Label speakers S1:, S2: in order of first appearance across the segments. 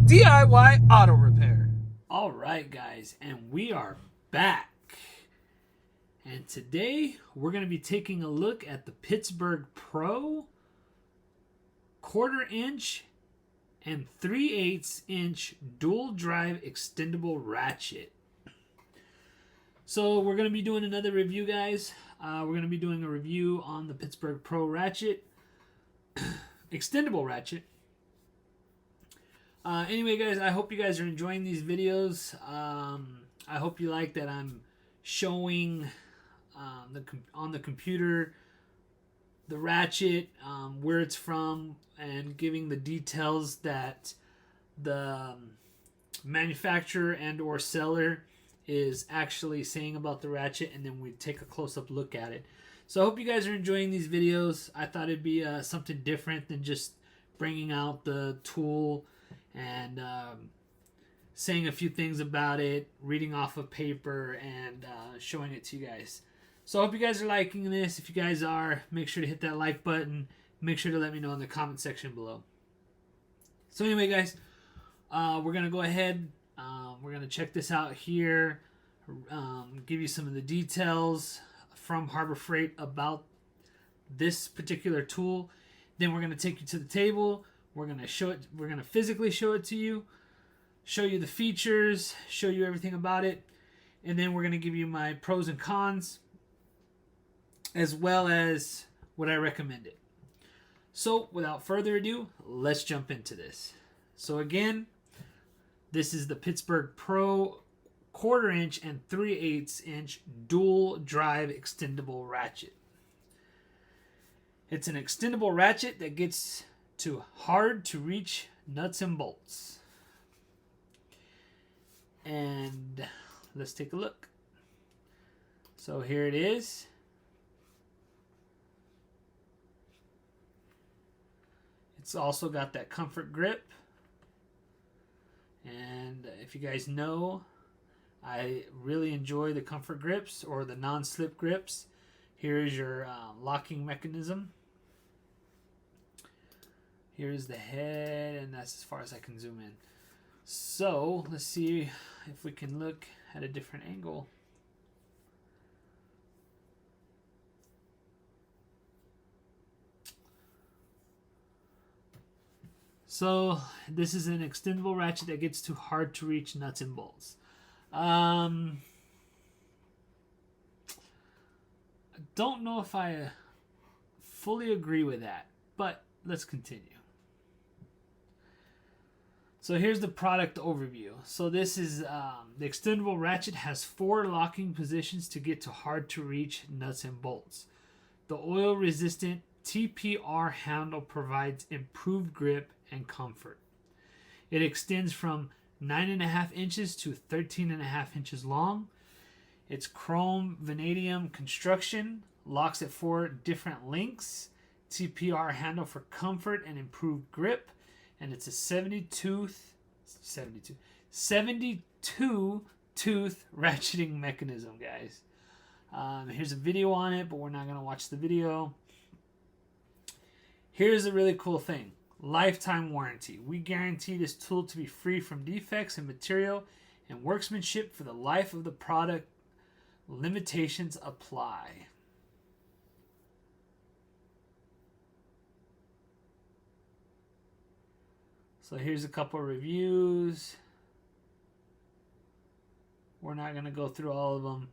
S1: DIY auto repair.
S2: All right, guys, and we are back. And today we're going to be taking a look at the Pittsburgh Pro 1/4 inch and 3/8 inch dual drive extendable ratchet. So we're going to be doing another review, guys. We're going to be doing a review on the Pittsburgh Pro ratchet, extendable ratchet. Anyway, guys, I hope you guys are enjoying these videos. I hope you like that I'm showing on the computer the ratchet, where it's from, and giving the details that the manufacturer and or seller is actually saying about the ratchet, and then we take a close-up look at it. So I hope you guys are enjoying these videos. I thought it'd be something different than just bringing out the tool and saying a few things about it, reading off of paper, and showing it to you guys. So I hope you guys are liking this. If you guys are, make sure to hit that like button. Make sure to let me know in the comment section below. So anyway, guys, we're going to go ahead. We're going to check this out here. Give you some of the details from Harbor Freight about this particular tool. Then we're going to take you to the table. We're going to show it. We're going to physically show it to you. Show you the features. Show you everything about it. And then we're going to give you my pros and cons, as well as what I recommend it. So without further ado, let's jump into this. So again, this is the Pittsburgh Pro 1/4 inch and 3/8 inch dual drive extendable ratchet. It's an extendable ratchet that gets to hard to reach nuts and bolts. And let's take a look. So here it is. It's also got that comfort grip. And if you guys know, I really enjoy the comfort grips or the non-slip grips. Here is your locking mechanism. Here's the head, and that's as far as I can zoom in. So let's see if we can look at a different angle. So this is an extendable ratchet that gets too hard to reach nuts and bolts. I don't know if I fully agree with that, but let's continue. So here's the product overview. So this is the extendable ratchet has 4 locking positions to get to hard to reach nuts and bolts. The oil resistant TPR handle provides improved grip and comfort. It extends from 9.5 inches to 13.5 inches long. It's chrome vanadium construction, locks at 4 different lengths, TPR handle for comfort and improved grip, and it's a 72 tooth ratcheting mechanism, guys. Here's a video on it, but we're not going to watch the video. Here's a really cool thing. Lifetime warranty. We guarantee this tool to be free from defects in material and workmanship for the life of the product. Limitations apply. So here's a couple reviews. We're not going to go through all of them.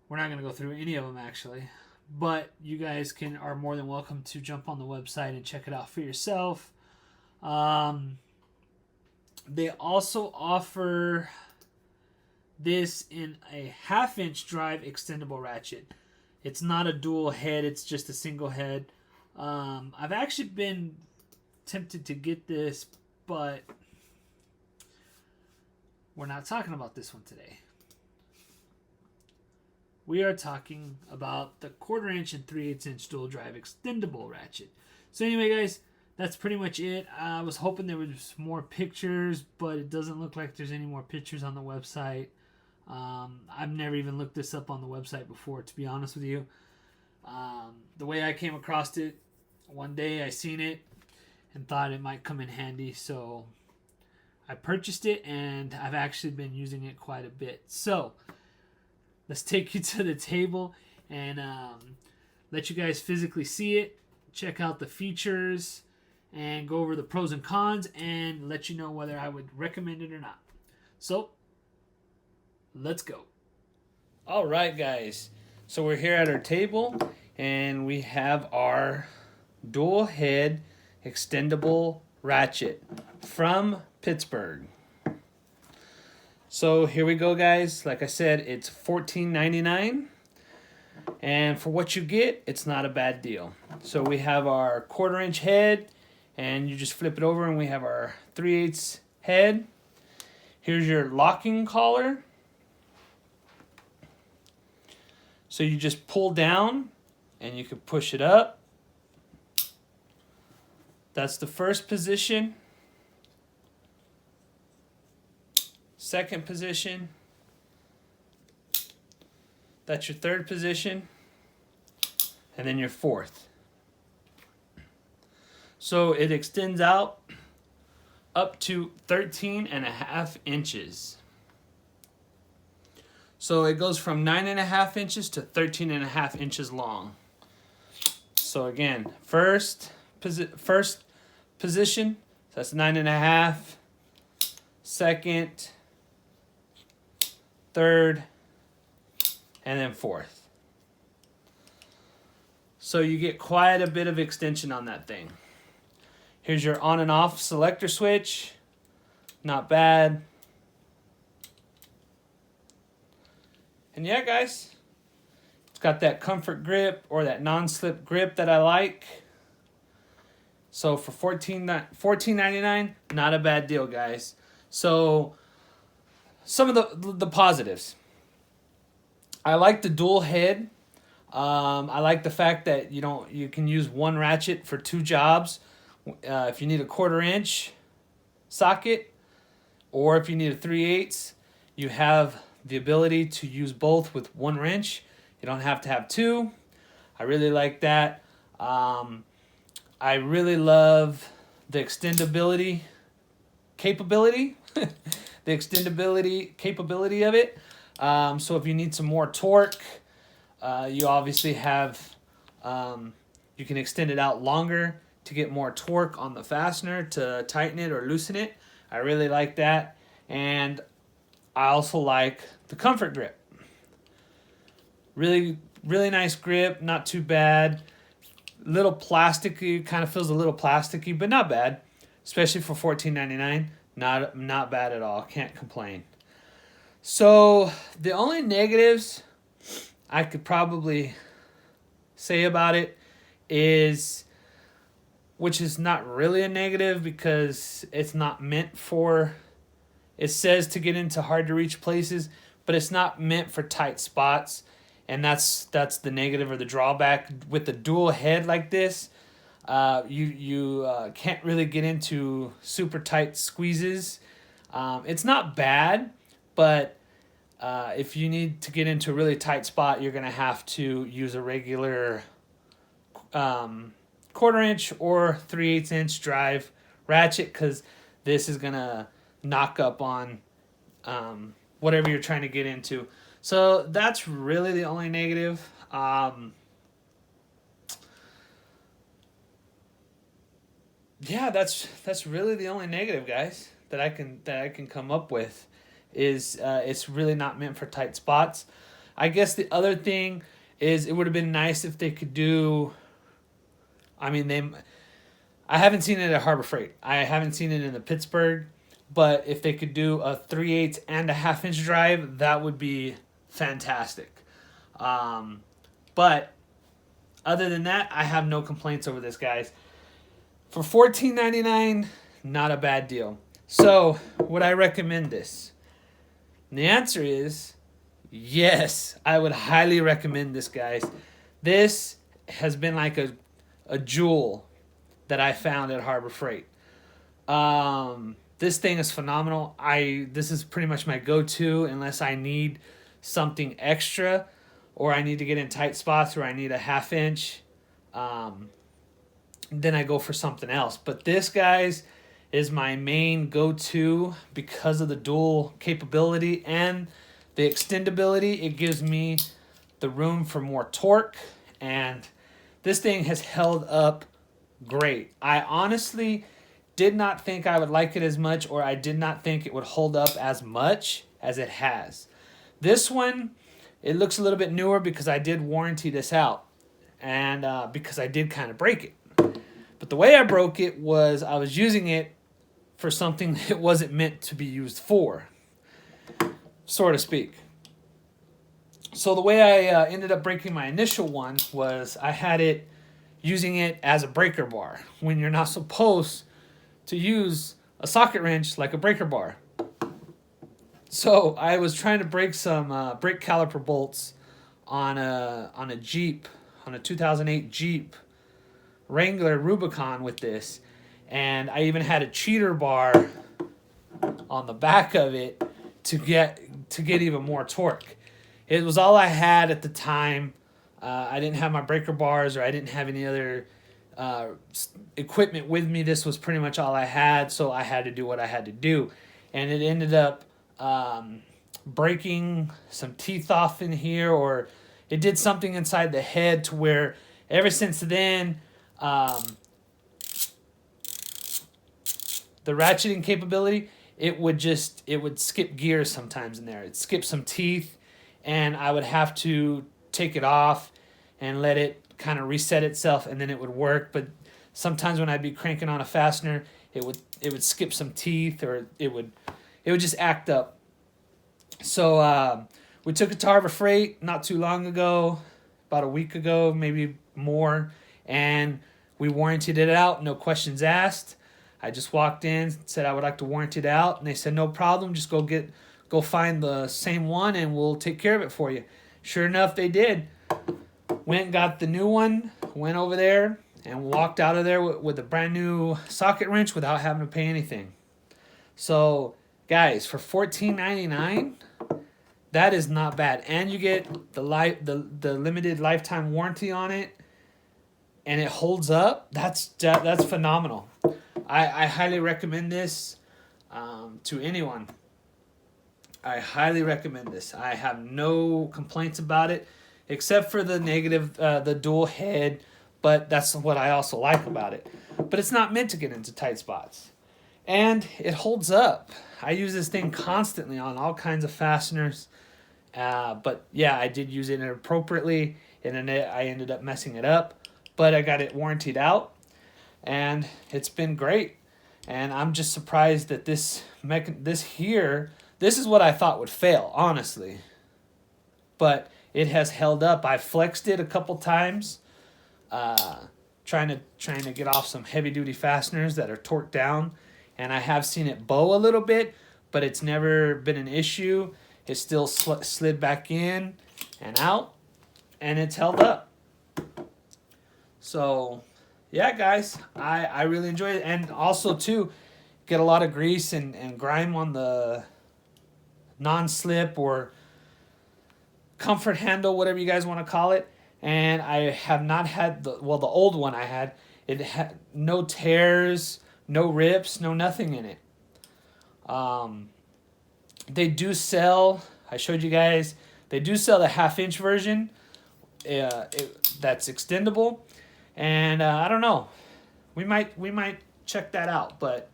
S2: We're not going to go through any of them, actually. But you guys are more than welcome to jump on the website and check it out for yourself. They also offer this in a 1/2 inch drive extendable ratchet. It's not a dual head, it's just a single head. I've actually been tempted to get this, but we're not talking about this one today. We are talking about the 1/4 inch and 3/8 inch dual drive extendable ratchet. So anyway, guys, that's pretty much it. I was hoping there was more pictures, but it doesn't look like there's any more pictures on the website. I've never even looked this up on the website before, to be honest with you. The way I came across it, one day I seen it and thought it might come in handy, so I purchased it and I've actually been using it quite a bit. So let's take you to the table and let you guys physically see it, check out the features, and go over the pros and cons and let you know whether I would recommend it or not. So let's go. All right, guys. So we're here at our table and we have our dual head extendable ratchet from Pittsburgh. So here we go, guys. Like I said, it's $14.99, and for what you get, it's not a bad deal. So we have our 1/4-inch head, and you just flip it over and we have our 3/8 head. Here's your locking collar. So you just pull down and you can push it up. That's the first position. Second position. That's your third position. And then your fourth. So it extends out up to 13.5 inches. So it goes from 9.5 inches to 13.5 inches long. So again, first position, so that's 9.5. Second, third, and then fourth. So you get quite a bit of extension on that thing. Here's your on and off selector switch. Not bad. And yeah, guys, it's got that comfort grip or that non-slip grip that I like. So for $14.99, not a bad deal, guys. So some of the positives. I like the dual head. I like the fact that you can use one ratchet for two jobs. If you need a 1/4-inch socket, or if you need a 3/8, you have the ability to use both with one wrench. You don't have to have two. I really like that. I really love the extendability capability. The extendability capability of it. So if you need some more torque, you obviously have, you can extend it out longer to get more torque on the fastener to tighten it or loosen it. I really like that. And I also like the comfort grip. Really, really nice grip, not too bad. Little plasticky, kind of feels a little plasticky, but not bad. Especially for $14.99, not bad at all. Can't complain. So the only negatives I could probably say about it is, which is not really a negative because it's not meant for, it says to get into hard to reach places, but it's not meant for tight spots. And that's the negative or the drawback with the dual head like this. You can't really get into super tight squeezes. It's not bad, but if you need to get into a really tight spot, you're gonna have to use a regular 1/4-inch or 3/8 drive ratchet, because this is gonna knock up on whatever you're trying to get into. So that's really the only negative. Yeah, that's really the only negative, guys, that I can come up with. Is it's really not meant for tight spots. I guess the other thing is it would have been nice if they could do. I mean, I haven't seen it at Harbor Freight. I haven't seen it in the Pittsburgh, but if they could do a 3/8 and a 1/2 inch drive, that would be fantastic. But other than that, I have no complaints over this, guys. For $14.99, not a bad deal. So, would I recommend this? And the answer is yes. I would highly recommend this, guys. This has been like a jewel that I found at Harbor Freight. This thing is phenomenal. This is pretty much my go-to unless I need something extra, or I need to get in tight spots, or I need a 1/2 inch. Then I go for something else. But this, guys, is my main go-to because of the dual capability and the extendability. It gives me the room for more torque, and this thing has held up great. I honestly did not think I would like it as much, or I did not think it would hold up as much as it has. This one, it looks a little bit newer because I did warranty this out, and because I did kind of break it. But the way I broke it was I was using it for something that it wasn't meant to be used for, so to speak. So the way I ended up breaking my initial one was I had it using it as a breaker bar when you're not supposed to use a socket wrench like a breaker bar. So I was trying to break some brake caliper bolts on a Jeep, on a 2008 Jeep Wrangler Rubicon with this, and I even had a cheater bar on the back of it to get even more torque. It was all I had at the time. I didn't have my breaker bars, or I didn't have any other equipment with me. This was pretty much all I had, so I had to do what I had to do. And it ended up breaking some teeth off in here, or it did something inside the head to where ever since then, the ratcheting capability, it would skip gears sometimes in there. It'd skip some teeth, and I would have to take it off and let it kind of reset itself, and then it would work. But sometimes when I'd be cranking on a fastener, it would skip some teeth, or it would just act up. So we took it to Harbor Freight not too long ago, about a week ago, maybe more, and we warrantied it out, no questions asked. I just walked in, said I would like to warranty it out, and they said no problem, just go find the same one and we'll take care of it for you. Sure enough, they did. Went and got the new one, went over there, and walked out of there with a brand new socket wrench without having to pay anything. So, guys, for $14.99, that is not bad. And you get the limited lifetime warranty on it, and it holds up. That's phenomenal. I highly recommend this to anyone. I highly recommend this. I have no complaints about it, except for the negative, the dual head, but that's what I also like about it. But it's not meant to get into tight spots. And it holds up. I use this thing constantly on all kinds of fasteners. But yeah, I did use it inappropriately, and then I ended up messing it up. But I got it warrantied out, and it's been great. And I'm just surprised that this is what I thought would fail, honestly. But it has held up. I flexed it a couple times, trying to get off some heavy duty fasteners that are torqued down, and I have seen it bow a little bit, but it's never been an issue. It still slid back in and out, and it's held up. So, yeah, guys, I really enjoy it, and also too, get a lot of grease and grime on the non-slip or comfort handle, whatever you guys want to call it. And I have not had the old one I had, it had no tears, no rips, no nothing in it. They do sell, I showed you guys, they do sell the 1/2-inch version that's extendable, and I don't know, we might check that out. But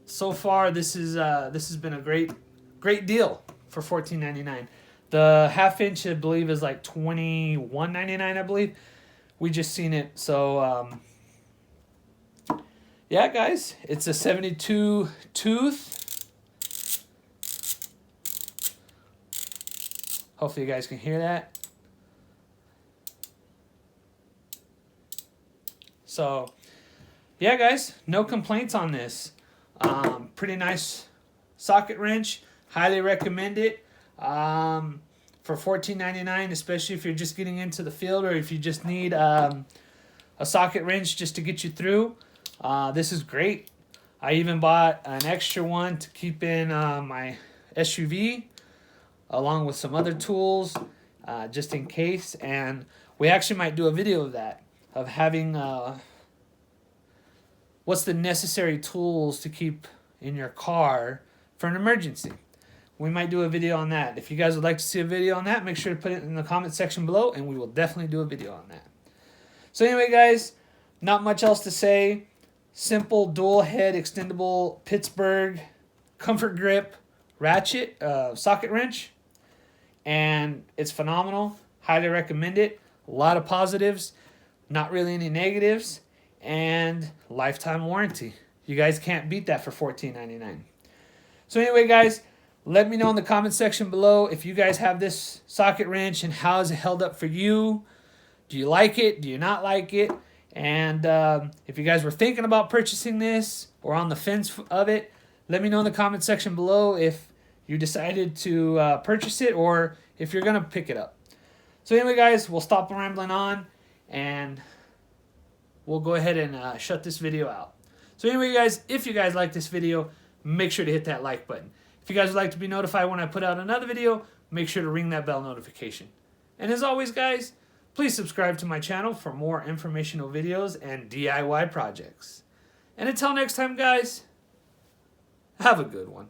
S2: so far this has been a great deal for $14.99. The 1/2-inch, I believe, is like $21.99, I believe. We just seen it. So yeah, guys, it's a 72 tooth. Hopefully you guys can hear that. So yeah, guys, no complaints on this. Pretty nice socket wrench. Highly recommend it. For $14.99, especially if you're just getting into the field, or if you just need a socket wrench just to get you through. This is great. I even bought an extra one to keep in my SUV, along with some other tools, just in case. And we actually might do a video of that, of having what's the necessary tools to keep in your car for an emergency. We might do a video on that. If you guys would like to see a video on that, make sure to put it in the comment section below, and we will definitely do a video on that. So anyway, guys, not much else to say. Simple dual head extendable Pittsburgh comfort grip ratchet socket wrench, and it's phenomenal. Highly recommend it. A lot of positives, not really any negatives, and lifetime warranty. You guys can't beat that for $14.99. So anyway, guys, let me know in the comment section below if you guys have this socket wrench and how is it held up for you. Do you like it? Do you not like it? And if you guys were thinking about purchasing this or on the fence of it, let me know in the comment section below if you decided to purchase it or if you're going to pick it up. So anyway, guys, we'll stop rambling on and we'll go ahead and shut this video out. So anyway, guys, if you guys like this video, make sure to hit that like button. If you guys would like to be notified when I put out another video, make sure to ring that bell notification. And as always, guys, please subscribe to my channel for more informational videos and DIY projects. And until next time, guys, have a good one.